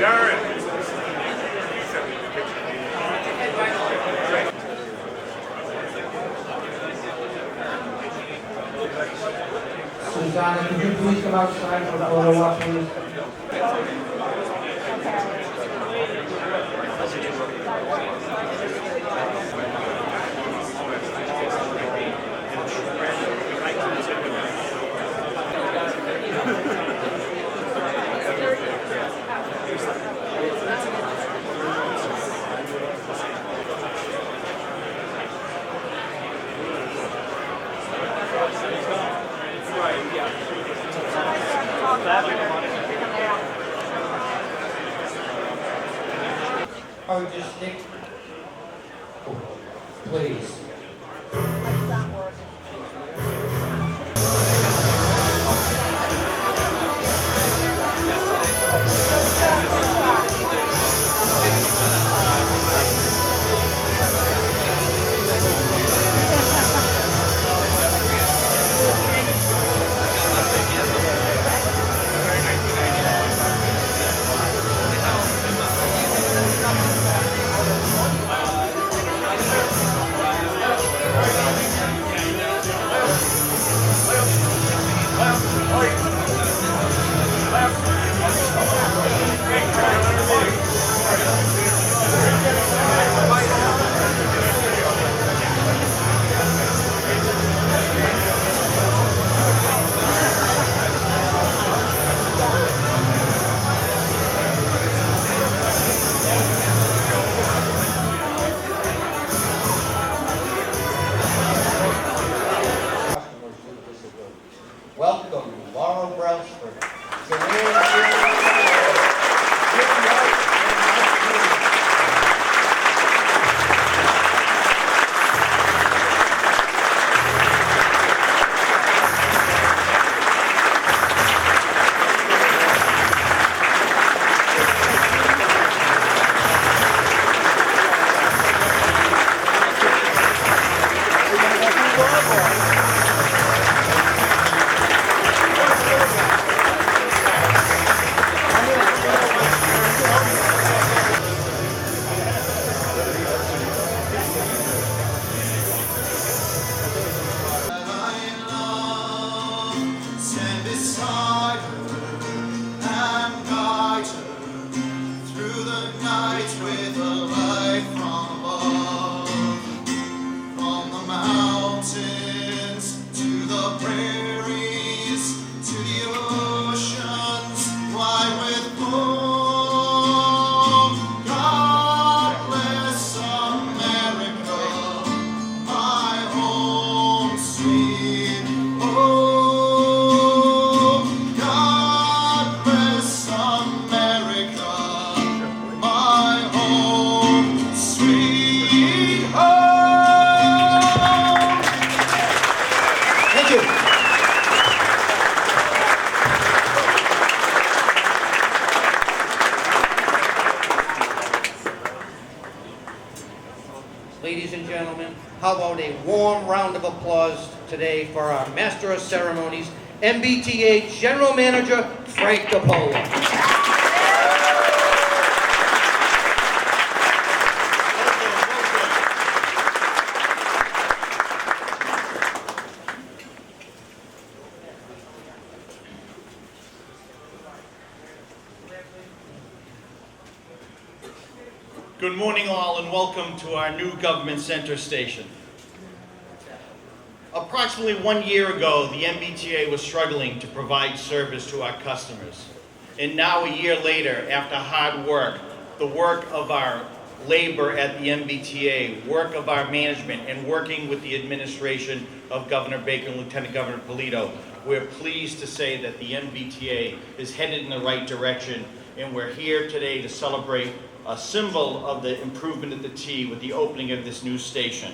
Susanna, could you please come outside for a photo op, please? Oh, just stick. Please. Ladies and gentlemen, how about a warm round of applause today for our Master of Ceremonies, MBTA General Manager, Frank DePaola. Good morning all and welcome to our new government center station. Approximately 1 year ago, the MBTA was struggling to provide service to our customers. And now, a year later, after hard work, the work of our labor at the MBTA, work of our management, and working with the administration of Governor Baker and Lieutenant Governor Polito, we're pleased to say that the MBTA is headed in the right direction, and we're here today to celebrate a symbol of the improvement at the T with the opening of this new station.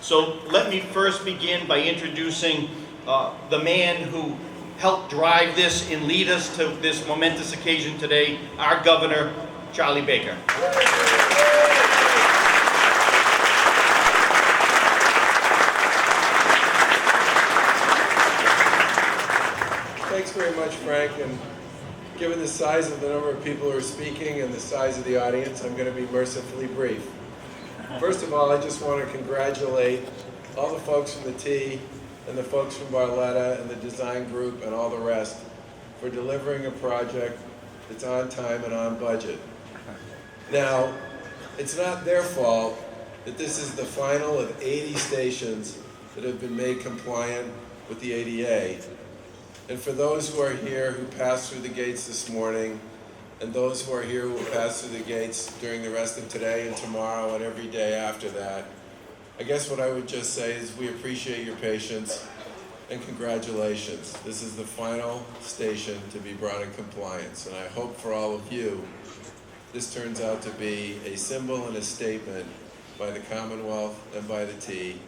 So let me first begin by introducing the man who helped drive this and lead us to this momentous occasion today, our Governor, Charlie Baker. Thanks very much, Frank, and Given the size of the number of people who are speaking and the size of the audience, I'm going to be mercifully brief. First of all, I just want to congratulate all the folks from the T and the folks from Barletta and the design group and all the rest for delivering a project that's on time and on budget. Now, it's not their fault that this is the final of 80 stations that have been made compliant with the ADA. And for those who are here who passed through the gates this morning, and those who are here who will pass through the gates during the rest of today and tomorrow and every day after that, I guess what I would just say is we appreciate your patience and congratulations. This is the final station to be brought in compliance, and I hope for all of you this turns out to be a symbol and a statement by the Commonwealth and by the T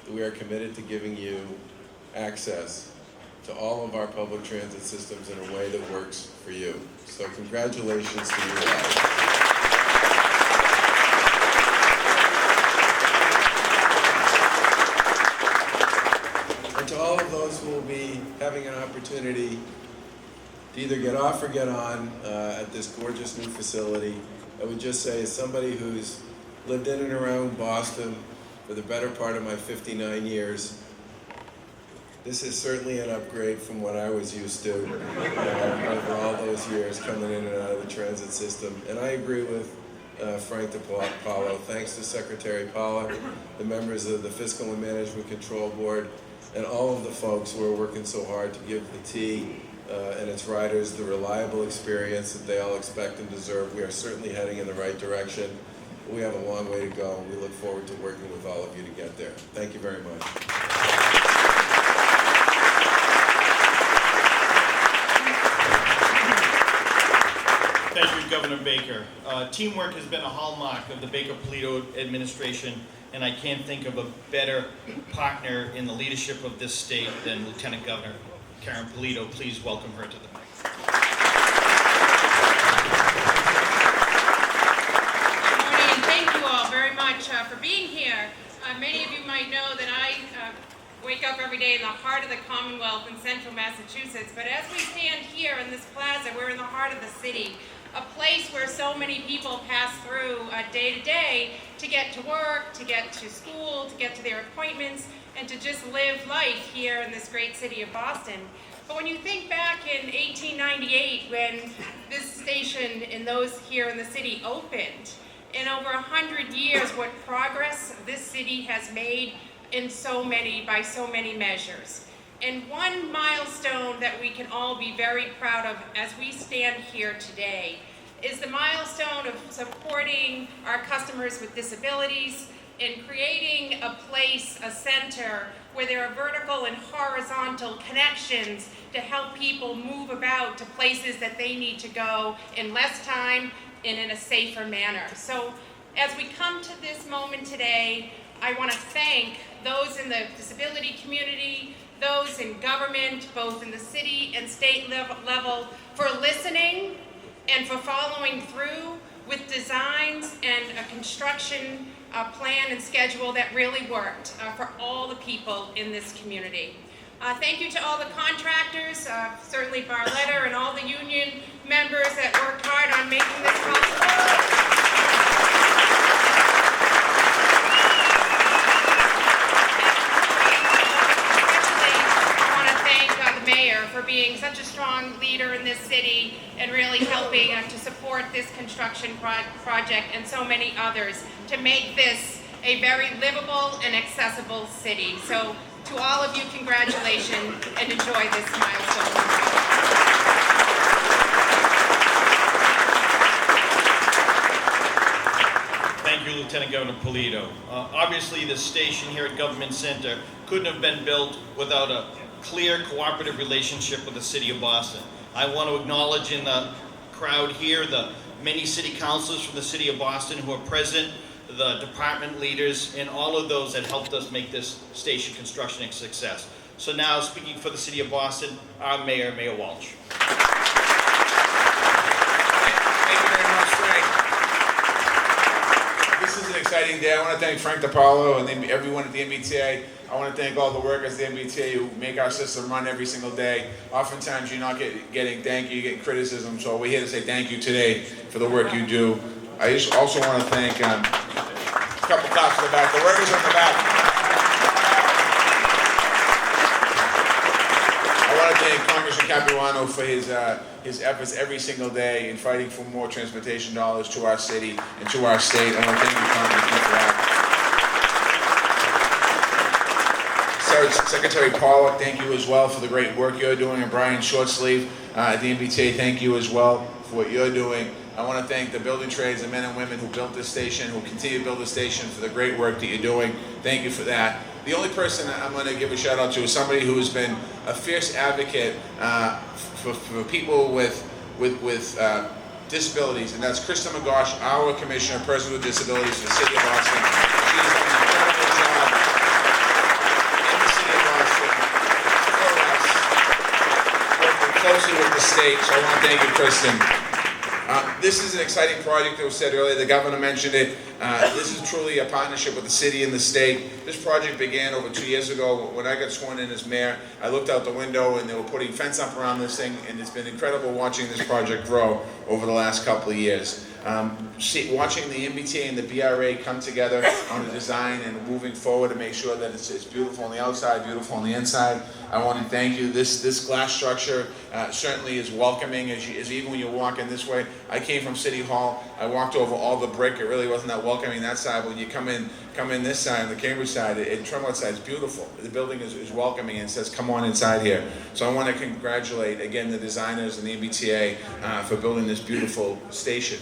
that we are committed to giving you access to all of our public transit systems in a way that works for you. So congratulations to you all. And to all of those who will be having an opportunity to either get off or get on at this gorgeous new facility, I would just say, as somebody who's lived in and around Boston for the better part of my 59 years, this is certainly an upgrade from what I was used to over all those years coming in and out of the transit system. And I agree with Frank DePaola. Thanks to Secretary Pollack, the members of the Fiscal and Management Control Board, and all of the folks who are working so hard to give the T and its riders the reliable experience that they all expect and deserve. We are certainly heading in the right direction. We have a long way to go, and we look forward to working with all of you to get there. Thank you very much. Thank you, Governor Baker. Teamwork has been a hallmark of the Baker-Polito administration, and I can't think of a better partner in the leadership of this state than Lieutenant Governor Karyn Polito. Please welcome her to the mic. Good morning, and thank you all very much for being here. Many of you might know that I wake up every day in the heart of the Commonwealth in central Massachusetts, but as we stand here in this plaza, we're in the heart of the city, a place where so many people pass through day to day to get to work, to get to school, to get to their appointments, and to just live life here in this great city of Boston. But when you think back in 1898, when this station and those here in the city opened, in over 100 years, what progress this city has made by so many measures. And one milestone that we can all be very proud of as we stand here today is the milestone of supporting our customers with disabilities and creating a place, a center, where there are vertical and horizontal connections to help people move about to places that they need to go in less time and in a safer manner. So as we come to this moment today, I want to thank those in the disability community, those in government, both in the city and state level, for listening and for following through with designs and a construction plan and schedule that really worked for all the people in this community. Thank you to all the contractors, certainly Barletta and all the union members that worked hard on making this possible. For being such a strong leader in this city and really helping to support this construction project and so many others to make this a very livable and accessible city. So to all of you, congratulations and enjoy this milestone. Thank you, Lieutenant Governor Polito. Obviously, this station here at Government Center couldn't have been built without a clear cooperative relationship with the City of Boston. I want to acknowledge in the crowd here the many city councilors from the City of Boston who are present, the department leaders, and all of those that helped us make this station construction a success. So now, speaking for the City of Boston, our Mayor, Mayor Walsh. Thank you very much, Frank. This is an exciting day. I want to thank Frank DePaola and everyone at the MBTA I want to thank all the workers at the MBTA who make our system run every single day. Oftentimes you're not getting thank you, you get criticism, so we're here to say thank you today for the work you do. I just also want to thank, a couple claps in the back, the workers in the back. I want to thank Congressman Capuano for his efforts every single day in fighting for more transportation dollars to our city and to our state. I want to thank you, Congressman, for that. Secretary Pollack, thank you as well for the great work you're doing, and Brian Shortsleeve at the MBTA, thank you as well for what you're doing. I want to thank the building trades, the men and women who built this station, who continue to build this station, for the great work that you're doing. Thank you for that. The only person I'm going to give a shout out to is somebody who has been a fierce advocate for people with disabilities, and that's Krista McGosh, our Commissioner of Persons with Disabilities for the City of Boston. She's done an incredible job in the City of Boston for us, working closely with the state, so I want to thank you, Kristen. This is an exciting project that was said earlier. The governor mentioned it. This is truly a partnership with the city and the state. This project began over 2 years ago. When I got sworn in as mayor, I looked out the window and they were putting fence up around this thing, and it's been incredible watching this project grow over the last couple of years. Watching the MBTA and the BRA come together on the design and moving forward to make sure that it's beautiful on the outside, beautiful on the inside. I want to thank you. This glass structure certainly is welcoming as even when you're walking this way. I came from City Hall. I walked over all the brick. It really wasn't that welcoming that side, but when you come in this side, on the Cambridge side, Tremont side is beautiful. The building is welcoming and says, come on inside here. So I want to congratulate, again, the designers and the MBTA for building this beautiful station.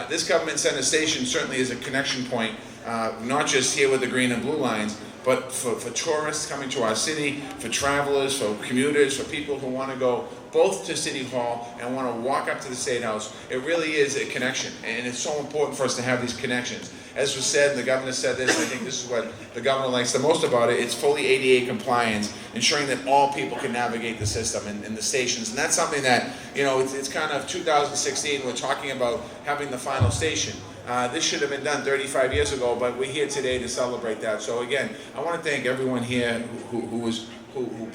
This government center station certainly is a connection point, not just here with the green and blue lines, but for tourists coming to our city, for travelers, for commuters, for people who want to go both to City Hall and want to walk up to the State House. It really is a connection, and it's so important for us to have these connections. As was said, and the governor said this, and I think this is what the governor likes the most about it, it's fully ADA compliance, ensuring that all people can navigate the system and the stations. And that's something that, you know, it's kind of 2016, we're talking about having the final station. This should have been done 35 years ago, but we're here today to celebrate that. So again, I want to thank everyone here who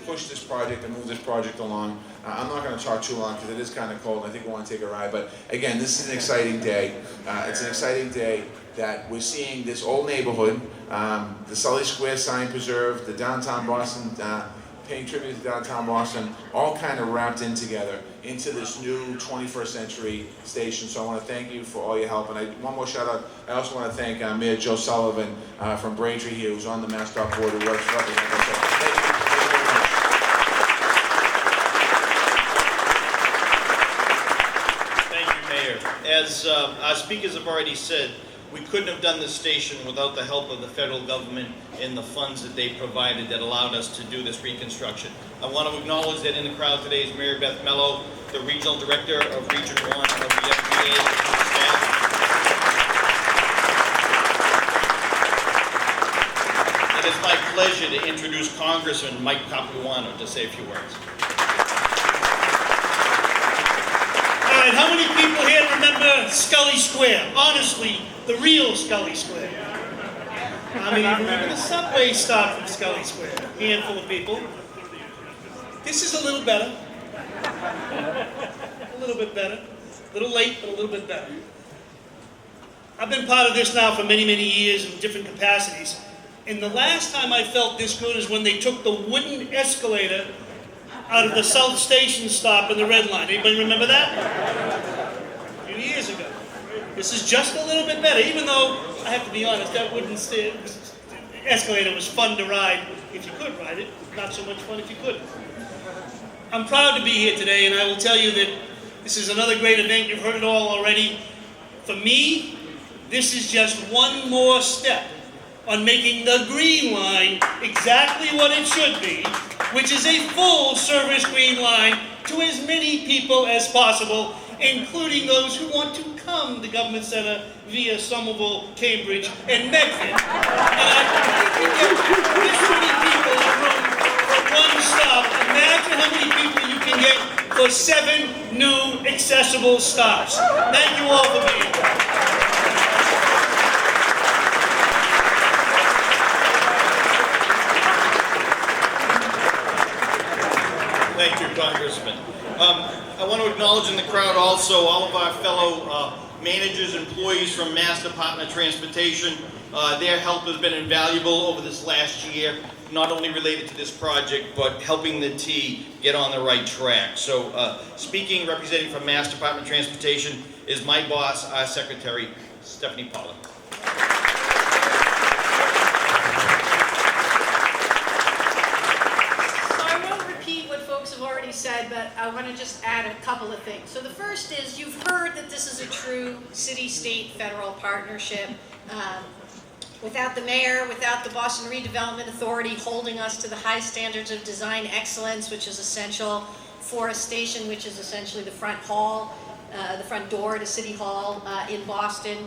pushed this project and moved this project along. I'm not going to talk too long because it is kind of cold. I think we want to take a ride. But again, this is an exciting day. It's an exciting day that we're seeing this old neighborhood, the Sully Square sign preserved, the downtown Boston, paying tribute to downtown Boston, all kind of wrapped in together into this new 21st century station. So I want to thank you for all your help. And one more shout out, I also want to thank Mayor Joe Sullivan from Braintree here, who's on the MassDOT board, who works representing us. Thank you. Thank you, Mayor. As our speakers have already said, we couldn't have done this station without the help of the federal government and the funds that they provided that allowed us to do this reconstruction. I want to acknowledge that in the crowd today is Mary Beth Mello, the Regional Director of Region 1 of the MBTA staff. It is my pleasure to introduce Congressman Mike Capuano to say a few words. All right, how many people here remember Scully Square? Honestly, the real Scully Square. How many remember the subway stop from Scully Square? A handful of people. This is a little better. A little bit better. A little late, but a little bit better. I've been part of this now for many, many years in different capacities. And the last time I felt this good is when they took the wooden escalator out of the South Station stop in the Red Line. Anybody remember that? A few years ago. This is just a little bit better, even though, I have to be honest, that wooden escalator was fun to ride if you could ride it, not so much fun if you couldn't. I'm proud to be here today, and I will tell you that this is another great event. You've heard it all already. For me, this is just one more step on making the Green Line exactly what it should be, which is a full-service Green Line to as many people as possible, including those who want to come to Government Center via Somerville, Cambridge, and Medford. And I think you get this many people in a room for one stop. Imagine how many people you can get for 7 new accessible stops. Thank you all for being here. Congressman. I want to acknowledge in the crowd also all of our fellow managers, employees from Mass Department of Transportation. Their help has been invaluable over this last year, not only related to this project, but helping the T get on the right track. So speaking, representing from Mass Department of Transportation is my boss, our secretary, Stephanie Pollack. Have already said, but I want to just add a couple of things. So the first is, you've heard that this is a true city-state federal partnership. Without the mayor, without the Boston Redevelopment Authority holding us to the high standards of design excellence, which is essential for a station, which is essentially the front hall, the front door to City Hall in Boston,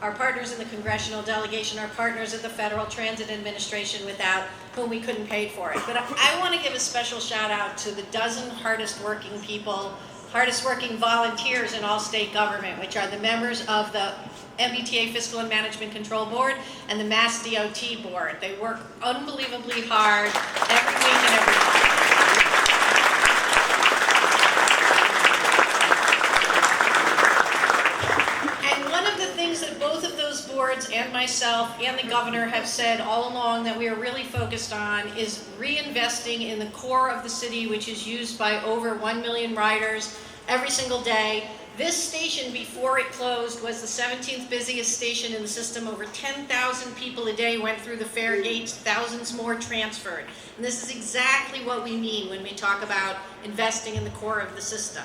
our partners in the congressional delegation, our partners at the Federal Transit Administration, without whom we couldn't pay for it. But I want to give a special shout out to the dozen hardest working people, hardest working volunteers in all state government, which are the members of the MBTA Fiscal and Management Control Board and the Mass DOT Board. They work unbelievably hard every week and every month. That both of those boards and myself and the governor have said all along that we are really focused on is reinvesting in the core of the city, which is used by over 1 million riders every single day. This station, before it closed, was the 17th busiest station in the system. Over 10,000 people a day went through the fare gates, thousands more transferred. And this is exactly what we mean when we talk about investing in the core of the system.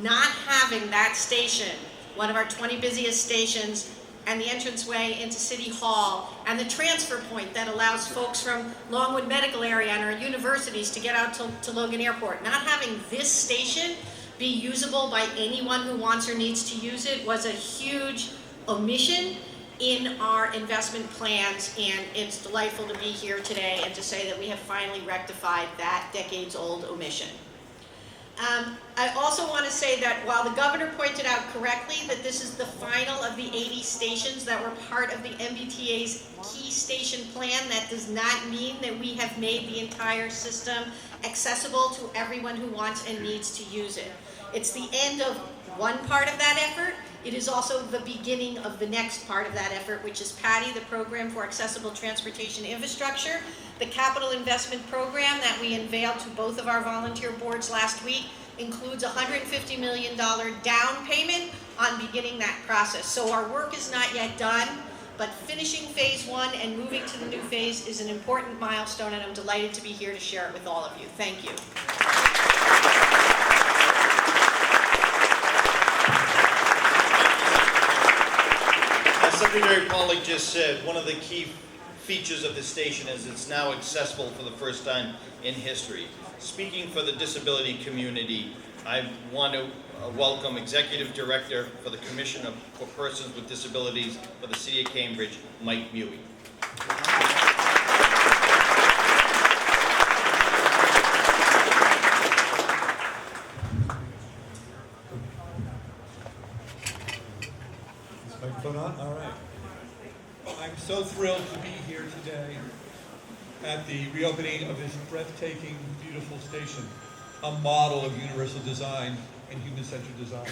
Not having that station, one of our 20 busiest stations, and the entranceway into City Hall, and the transfer point that allows folks from Longwood Medical Area and our universities to get out to Logan Airport. Not having this station be usable by anyone who wants or needs to use it was a huge omission in our investment plans, and it's delightful to be here today and to say that we have finally rectified that decades-old omission. I also want to say that while the governor pointed out correctly that this is the final of the 80 stations that were part of the MBTA's key station plan, that does not mean that we have made the entire system accessible to everyone who wants and needs to use it. It's the end of one part of that effort. It is also the beginning of the next part of that effort, which is PATI, the Program for Accessible Transportation Infrastructure. The capital investment program that we unveiled to both of our volunteer boards last week includes a $150 million down payment on beginning that process. So our work is not yet done, but finishing phase one and moving to the new phase is an important milestone, and I'm delighted to be here to share it with all of you. Thank you. As Secretary Pollack just said, one of the key features of the station is it's now accessible for the first time in history. Speaking for the disability community, I want to welcome Executive Director for the Commission for Persons with Disabilities for the City of Cambridge, Mike Mewey. Is microphone on? All right. I'm so thrilled to be here today at the reopening of this breathtaking, beautiful station, a model of universal design and human-centered design.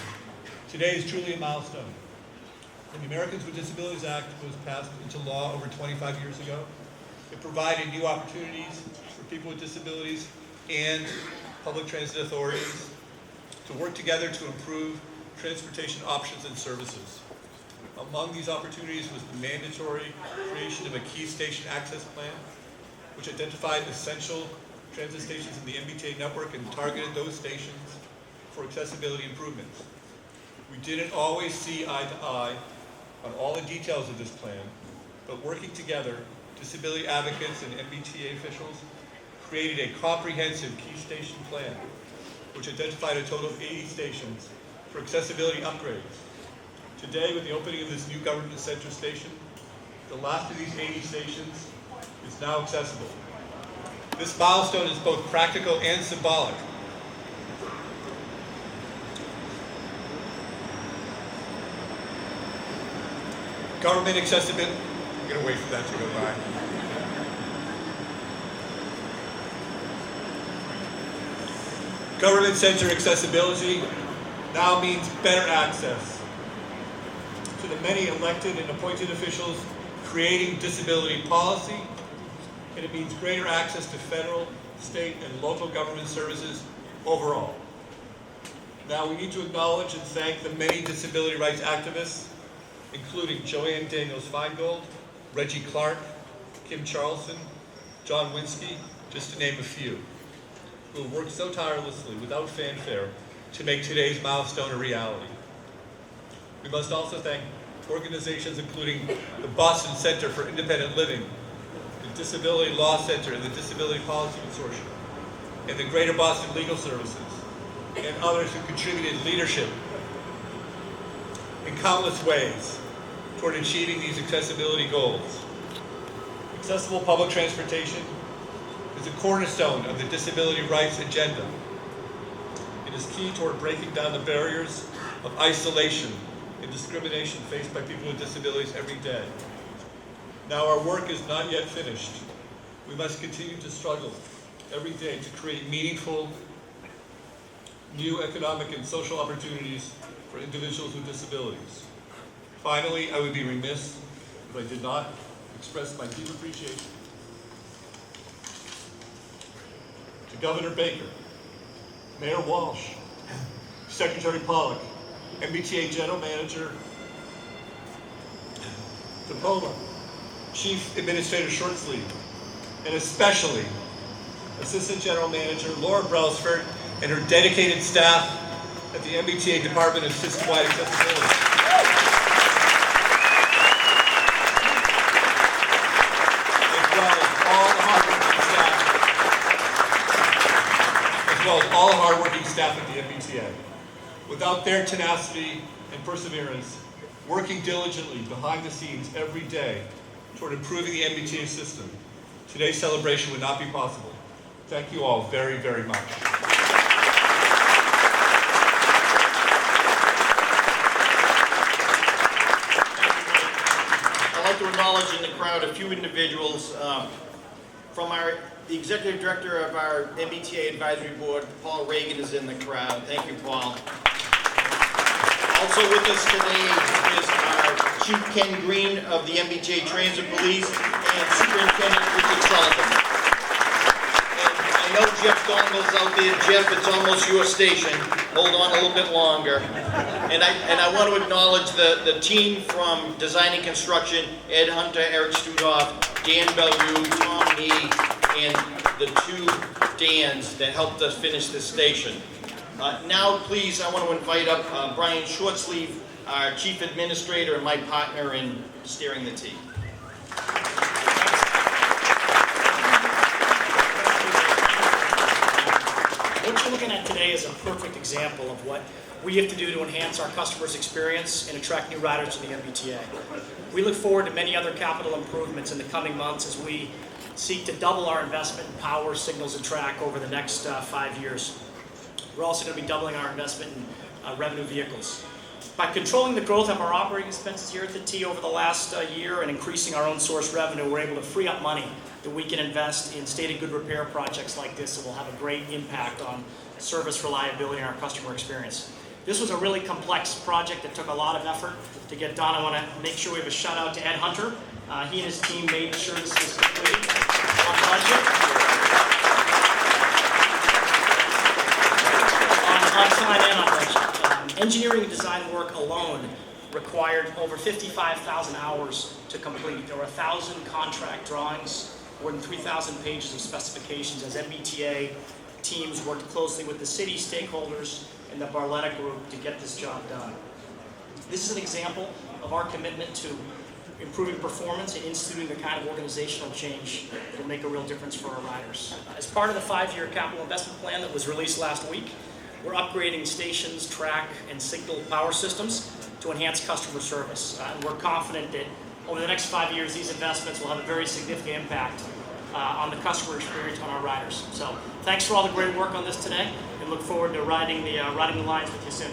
Today is truly a milestone. When the Americans with Disabilities Act was passed into law over 25 years ago, it provided new opportunities for people with disabilities and public transit authorities to work together to improve transportation options and services. Among these opportunities was the mandatory creation of a key station access plan, which identified essential transit stations in the MBTA network and targeted those stations for accessibility improvements. We didn't always see eye to eye on all the details of this plan, but working together, disability advocates and MBTA officials created a comprehensive key station plan, which identified a total of 80 stations for accessibility upgrades. Today, with the opening of this new government center station, the last of these 80 stations is now accessible. This milestone is both practical and symbolic. Government accessibility, I'm going to wait for that to go by. Government-centered accessibility now means better access to the many elected and appointed officials creating disability policy, and it means greater access to federal, state, and local government services overall. Now we need to acknowledge and thank the many disability rights activists, including Joanne Daniels-Feingold, Reggie Clark, Kim Charlson, John Winsky, just to name a few, who have worked so tirelessly without fanfare to make today's milestone a reality. We must also thank organizations including the Boston Center for Independent Living, the Disability Law Center and the Disability Policy Consortium, and the Greater Boston Legal Services, and others who contributed leadership in countless ways toward achieving these accessibility goals. Accessible public transportation is a cornerstone of the disability rights agenda. It is key toward breaking down the barriers of isolation and discrimination faced by people with disabilities every day. Now, our work is not yet finished. We must continue to struggle every day to create meaningful, new economic and social opportunities for individuals with disabilities. Finally, I would be remiss if I did not express my deep appreciation to Governor Baker, Mayor Walsh, Secretary Pollack, MBTA General Manager DePaola, Chief Administrator Shortsleeve, and especially Assistant General Manager Laura Brailsford and her dedicated staff at the MBTA Department of System-Wide Accessibility. As well as all the hardworking staff at the MBTA. Without their tenacity and perseverance, working diligently behind the scenes every day toward improving the MBTA system, today's celebration would not be possible. Thank you all very, very much. I'd like to acknowledge in the crowd a few individuals from the executive director of our MBTA advisory board, Paul Reagan, is in the crowd. Thank you, Paul. Also with us today is our Chief Ken Green of the MBTA Transit Police and Superintendent Richard Sullivan. And I know Jeff Dongel's out there. Jeff, it's almost your station. Hold on a little bit longer. And I want to acknowledge the team from Design and Construction, Ed Hunter, Eric Studoff, Dan Bellew, Tom Nee, and the two Dans that helped us finish this station. Now, please, I want to invite up Brian Shortsleeve, our Chief Administrator and my partner in steering the T. What you're looking at today is a perfect example of what we have to do to enhance our customers' experience and attract new riders to the MBTA. We look forward to many other capital improvements in the coming months as we seek to double our investment in power, signals, and track over the next 5 years. We're also going to be doubling our investment in revenue vehicles. By controlling the growth of our operating expenses here at the T over the last year and increasing our own source revenue, we're able to free up money that we can invest in stated good repair projects like this that will have a great impact on service reliability and our customer experience. This was a really complex project that took a lot of effort to get done. I want to make sure we have a shout out to Ed Hunter. He and his team made sure this was completed on budget. On time and on budget. Engineering and design work alone required over 55,000 hours to complete. There were 1,000 contract drawings, more than 3,000 pages of specifications as MBTA teams worked closely with the city stakeholders and the Barletta Group to get this job done. This is an example of our commitment to improving performance and instituting the kind of organizational change that will make a real difference for our riders. As part of the 5-year capital investment plan that was released last week, we're upgrading stations, track, and signal power systems to enhance customer service. And we're confident that over the next 5 years, these investments will have a very significant impact on the customer experience on our riders. So thanks for all the great work on this today, and look forward to riding the lines with you soon.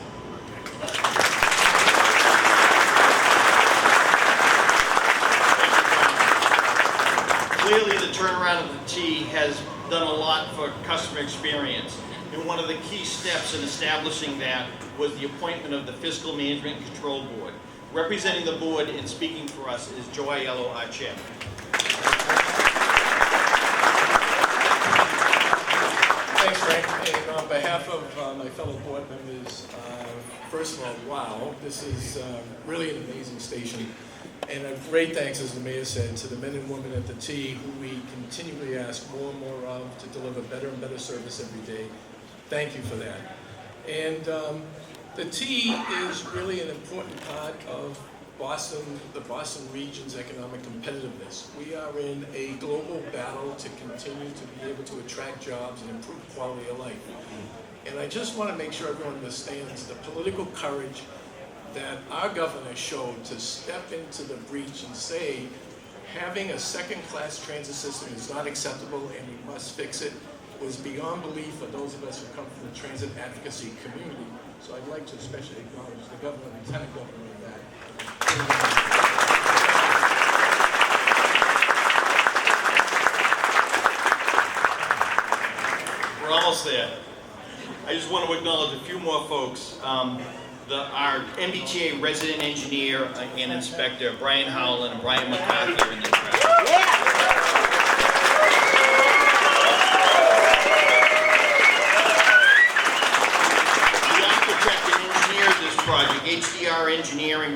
Clearly, the turnaround of the T has done a lot for customer experience. And one of the key steps in establishing that was the appointment of the Fiscal Management Control Board. Representing the board and speaking for us is Joe Aiello, our chair. Thanks, Frank. And on behalf of my fellow board members, first of all, wow, this is really an amazing station. And a great thanks, as the mayor said, to the men and women at the T, who we continually ask more and more of to deliver better and better service every day. Thank you for that. And the T is really an important part of Boston, the Boston region's economic competitiveness. We are in a global battle to continue to be able to attract jobs and improve quality of life. And I just want to make sure everyone understands the political courage that our governor showed to step into the breach and say, having a second-class transit system is not acceptable and we must fix it, was beyond belief for those of us who come from the transit advocacy community. So I'd like to especially acknowledge the governor, lieutenant governor of that. We're almost there. I just want to acknowledge a few more folks. Our MBTA resident engineer and inspector, Brian Howland and Brian McCarthy, are in the crowd. The architect and engineer of this project, HDR Engineering,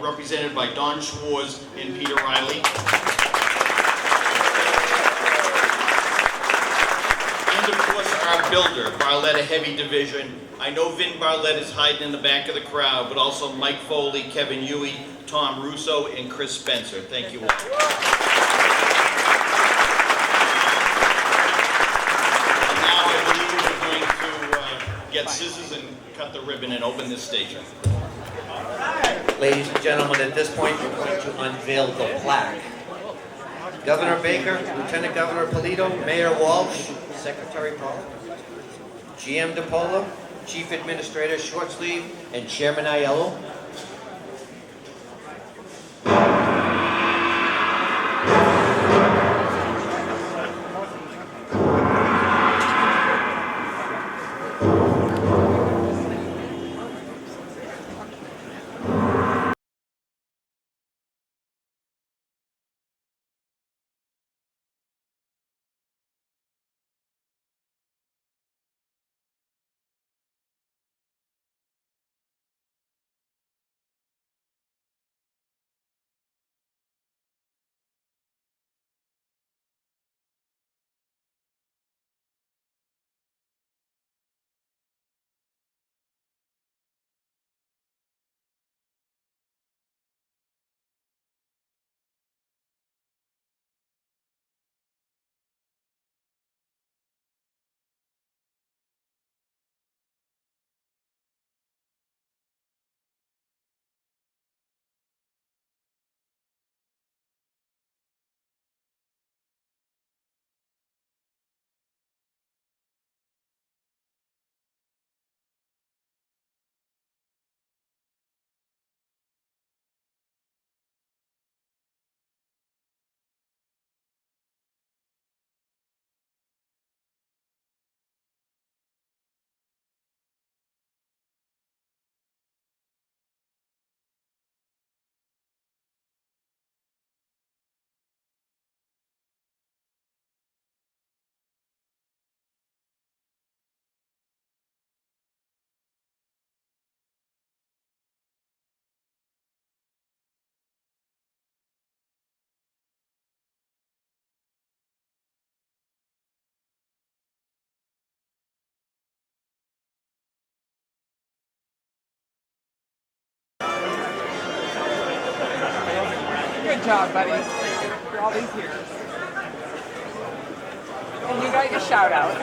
represented by Don Schwartz and Peter Riley. And of course, our builder, Barletta Heavy Division. I know Vin Barlett is hiding in the back of the crowd, but also Mike Foley, Kevin Huey, Tom Russo, and Chris Spencer. Thank you all. And now I believe we're going to get scissors and cut the ribbon and open this station. Ladies and gentlemen, at this point, we're going to unveil the plaque. Governor Baker, Lieutenant Governor Polito, Mayor Walsh, Secretary Pollack, GM DePaola, Chief Administrator Shortsleeve, and Chairman Aiello. Good job, buddy, for all these years. And you got your shout out.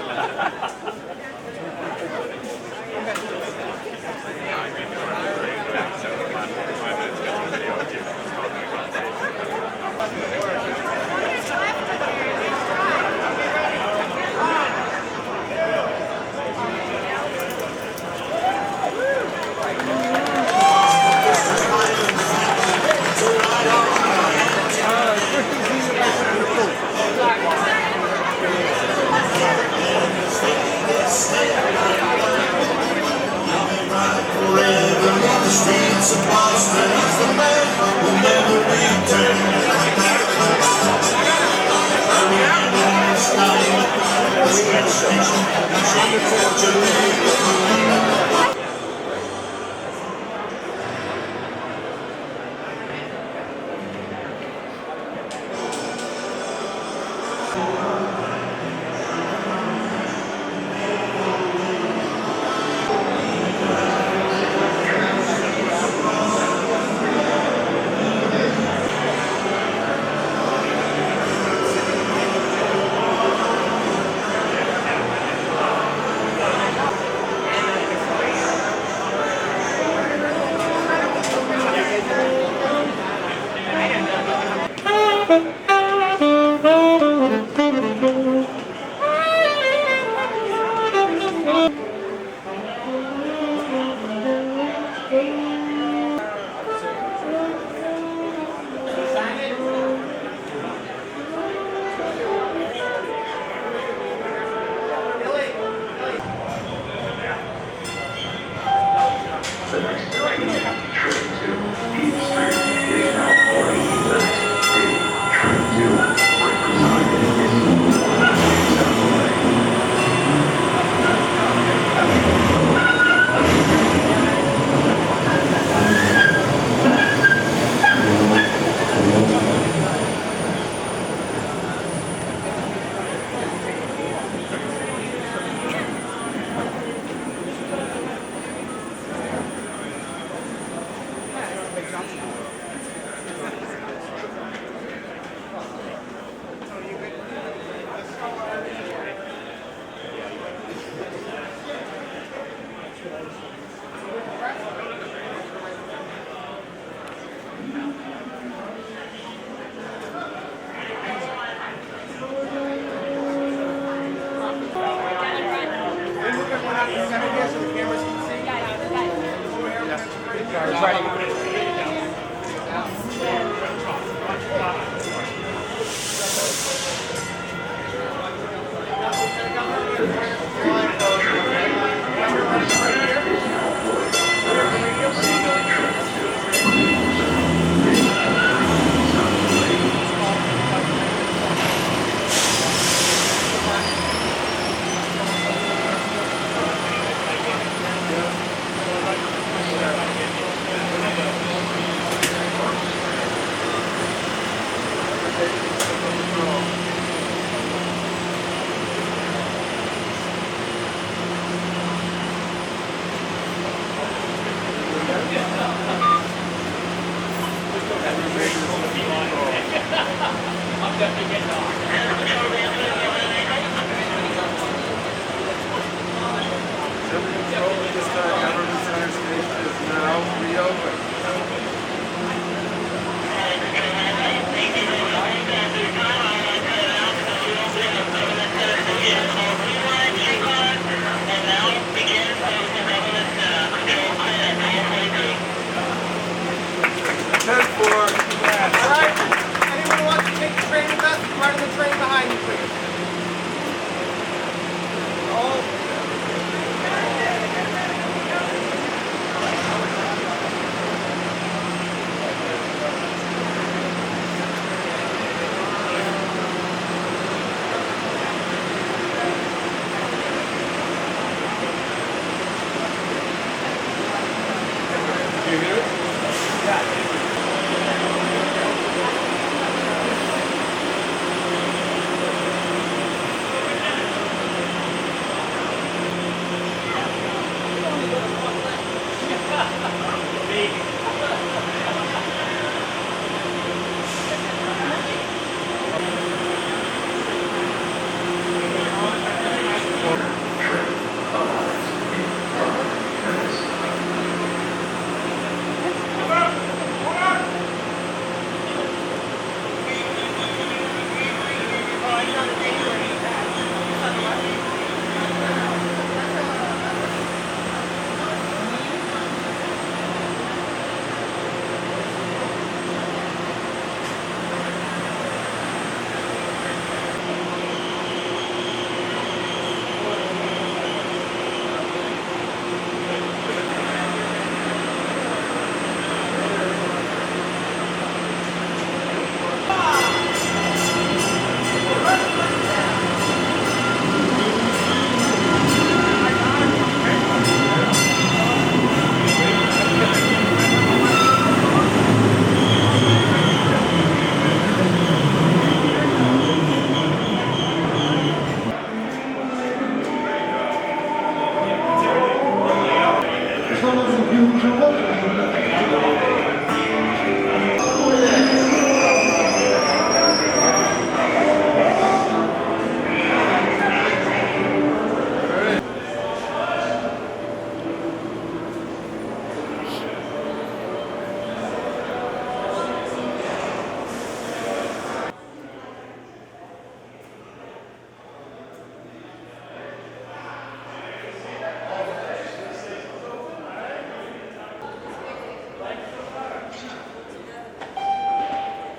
Thank you.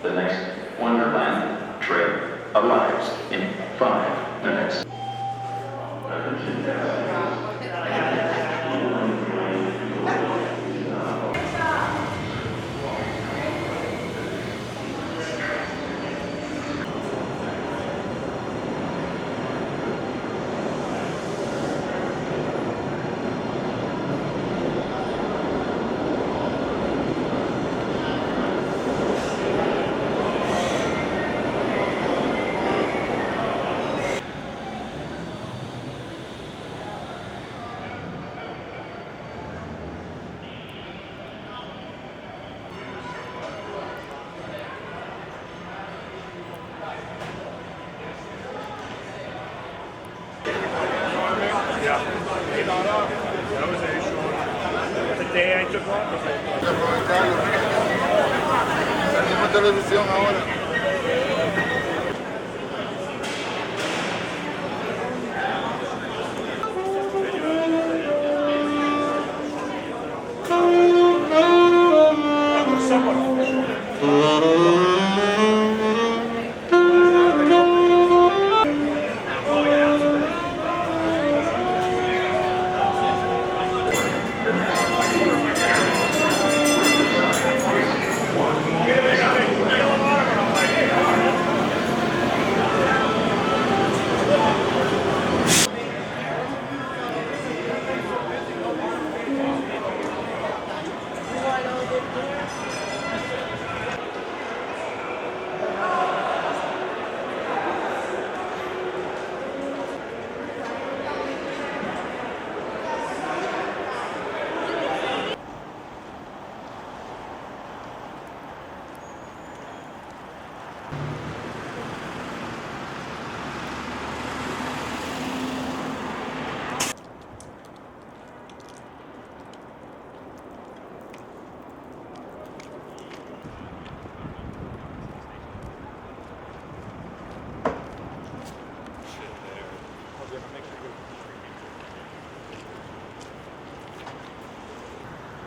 The next Wonderland train arrives in 5 minutes. televisión ahora.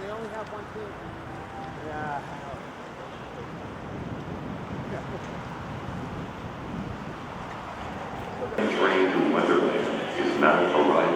They only have one team. Yeah. Train to Wonderland is now arriving.